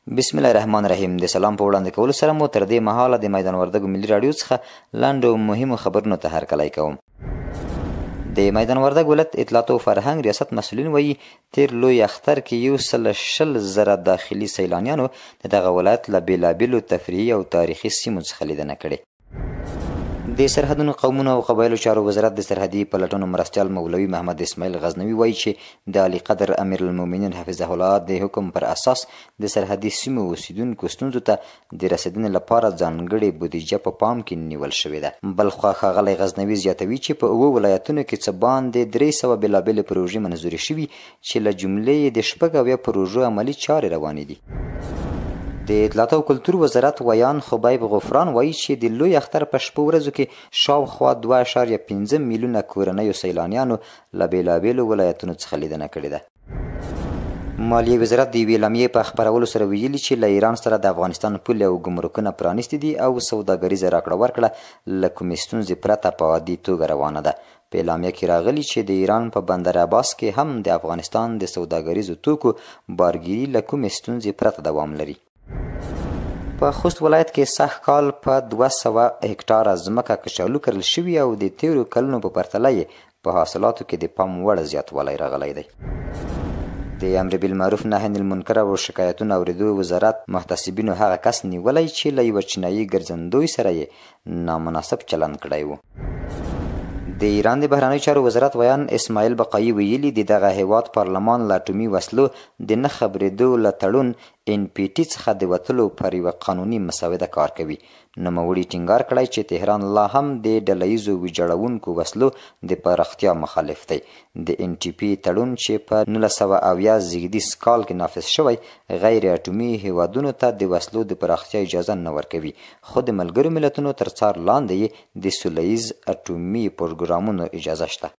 بسم الله الرحمن الرحیم. د سلام په وړاندې کولو سره مو تر دې مهاله د میدان وردګو ملي راډیو څخه لنډو مهمو خبرونو ته هرکلی کوم. د میدان وردګ ولایت اطلاعات او فرهنګ ریاست مسؤلین وایي تیر لوی اختر کې 120,000 داخلي سیلانیانو د دغه ولایت له بېلابېلو تفریحي او تاریخي سیمو څخه لیدنه کړې. د سرحدونو قومونو او قبایلو چارو وزارت د سرحدي پلټنو مرستیال مولوي محمد اسماعیل غزنوي وایي چې د علي قدر امیر المؤمنین حفظه الله د حکم پر اساس د سرحدي سیمو اوسیدونکو ستونزو ته د رسیدنې لپاره ځانګړې بودیجه په پام کې نیول شوې ده. بلخوا ښاغلی غزنوي زیاتوي چې په 7 ولایتونو کې څه باندې 300 بېلابېلې پروژې منظورې شوي چې له جملې د 6 پروژو عملي چارې روانې دي. د اطلاعات او کلتور وزارت ویان خبیب غفران وایي چې د لوی اختر په شپو ورځو کې شاوخوا 2.5 میلیونه کورنیو سیلانیانو له بېلابېلو ولایتونو څخه لیدنه کړې ده. مالیې وزارت د یوې اعلامیې په خپرولو سره ویلي چې له ایران سره د افغانستان پولې او ګمرکونه پرانیستي دي او سوداګریزه راکړه ورکړه له کومې ستونزې پرته په عادي توګه روانه ده. په اعلامیه کې راغلي چې د ایران په بندر عباس کې هم د افغانستان د سوداګریزو توکو بارګیري له کومې ستونزې پرته دوام لري. په خوست ولایت کې سږ کال په 200 هکټاره ځمکه کچالو کرل شوي او د تیرو کلونو په پرتله یې په حاصلاتو کې د پام وړ زیاتوالی راغلی دی. د امر بالمعروف نهی عن المنکر او شکایتونو اورېدو وزارت محتسبینو هغه کس نیولی چې له یوه چینایي ګرځندوی سره یې نامناسب چلند کړی و. د ایران د بهرنیو چارو وزارت ویان اسماعیل بقایي ویلي د دغه هیواد پارلمان له اټومي وسلو د نه خبرېدو له تړون NPT څخه د وتلو پر یوه قانوني مسوده کار کوي. نوموړي ټینګار کړی چې تهران لا هم د ډلهییزو ویجاړونکو وسلو د پراختیا مخالف دی. د NPT تړون چې په 1970 زیږدیز کال کې نافذ شوی غیر اټومي هیوادونو ته د وسلو د پراختیا اجازه نه ورکوي، خو د ملګرو ملتونو تر څار لاندې د سوله ییز اټومي پروګرامونو اجازه شته.